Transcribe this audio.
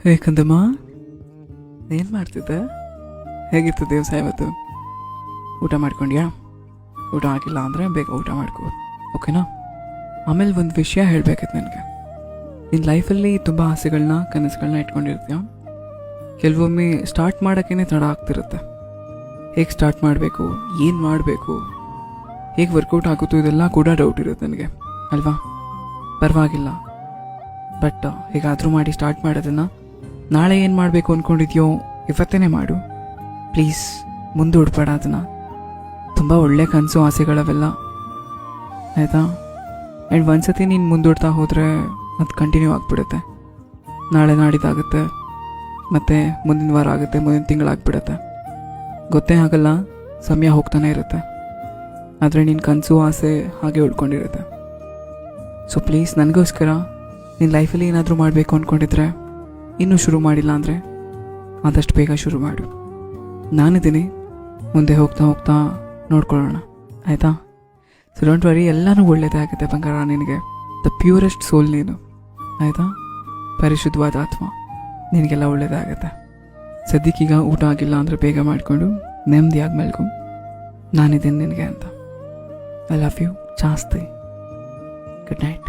ಹೇ ಕಂದಮ್ಮ, ಏನು ಮಾಡ್ತಿದ್ದೆ? ಹೇಗಿತ್ತು ದಿವಸ ಇವತ್ತು? ಊಟ ಮಾಡ್ಕೊಂಡ್ಯಾ? ಊಟ ಆಗಿಲ್ಲ ಅಂದರೆ ಬೇಗ ಊಟ ಮಾಡ್ಕೋ, ಓಕೆನಾ? ಆಮೇಲೆ ಒಂದು ವಿಷಯ ಹೇಳಬೇಕಿತ್ತು ನನಗೆ. ನಿನ್ನ ಲೈಫಲ್ಲಿ ತುಂಬ ಆಸೆಗಳನ್ನ ಕನಸುಗಳನ್ನ ಇಟ್ಕೊಂಡಿರ್ತೀಯ. ಕೆಲವೊಮ್ಮೆ ಸ್ಟಾರ್ಟ್ ಮಾಡೋಕ್ಕೇ ತಡ ಆಗ್ತಿರುತ್ತೆ. ಹೇಗೆ ಸ್ಟಾರ್ಟ್ ಮಾಡಬೇಕು, ಏನು ಮಾಡಬೇಕು, ಹೇಗೆ ವರ್ಕೌಟ್ ಆಗುತ್ತೋ ಇದೆಲ್ಲ ಕೂಡ ಡೌಟ್ ಇರುತ್ತೆ ನನಗೆ, ಅಲ್ವಾ? ಪರವಾಗಿಲ್ಲ, ಬಟ್ ಹೇಗಾದರೂ ಮಾಡಿ ಸ್ಟಾರ್ಟ್ ಮಾಡೋದನ್ನು ನಾಳೆ ಏನು ಮಾಡಬೇಕು ಅಂದ್ಕೊಂಡಿದ್ಯೋ ಇವತ್ತೇ ಮಾಡು ಪ್ಲೀಸ್. ಮುಂದೂಡ್ಬೇಡ ಅದನ್ನು. ತುಂಬ ಒಳ್ಳೆ ಕನಸು ಆಸೆಗಳವೆಲ್ಲ, ಆಯಿತಾ? ಆ್ಯಂಡ್ ಒಂದ್ಸತಿ ನೀನು ಮುಂದೂಡ್ತಾ ಹೋದರೆ ಅದು ಕಂಟಿನ್ಯೂ ಆಗಿಬಿಡುತ್ತೆ. ನಾಳೆ ನಾಡಿದ್ದಾಗುತ್ತೆ, ಮತ್ತು ಮುಂದಿನ ವಾರ ಆಗುತ್ತೆ, ಮುಂದಿನ ತಿಂಗಳಾಗ್ಬಿಡುತ್ತೆ, ಗೊತ್ತೇ ಆಗಲ್ಲ. ಸಮಯ ಹೋಗ್ತಾನೆ ಇರುತ್ತೆ, ಆದರೆ ನಿನ್ನ ಕನಸು ಆಸೆ ಹಾಗೆ ಉಳ್ಕೊಂಡಿರುತ್ತೆ. ಸೊ ಪ್ಲೀಸ್, ನನಗೋಸ್ಕರ ನಿನ್ನ ಲೈಫಲ್ಲಿ ಏನಾದರೂ ಮಾಡಬೇಕು ಅಂದ್ಕೊಂಡಿದ್ರೆ, ಇನ್ನೂ ಶುರು ಮಾಡಿಲ್ಲ ಅಂದರೆ ಆದಷ್ಟು ಬೇಗ ಶುರು ಮಾಡು. ನಾನಿದ್ದೀನಿ, ಮುಂದೆ ಹೋಗ್ತಾ ಹೋಗ್ತಾ ನೋಡ್ಕೊಳ್ಳೋಣ, ಆಯಿತಾ? ಸೊ ಡೋಂಟ್ ವರಿ, ಎಲ್ಲನೂ ಒಳ್ಳೆಯದೇ ಆಗುತ್ತೆ ಬಂಗಾರ. ನಿನಗೆ ದ ಪ್ಯೂರೆಸ್ಟ್ ಸೋಲ್ ನೀನು, ಆಯಿತಾ? ಪರಿಶುದ್ಧವಾದ ಆತ್ಮ, ನಿನಗೆಲ್ಲ ಒಳ್ಳೆಯದಾಗುತ್ತೆ. ಸದ್ಯಕ್ಕೀಗ ಊಟ ಆಗಿಲ್ಲ ಅಂದರೆ ಬೇಗ ಮಾಡಿಕೊಂಡು ನೆಮ್ಮದಿಯಾಗಿ ಮಲ್ಕೊ. ನಾನಿದ್ದೀನಿ ನಿನಗೆ ಅಂತ. ಐ ಲವ್ ಯು ಜಾಸ್ತಿ. Good night.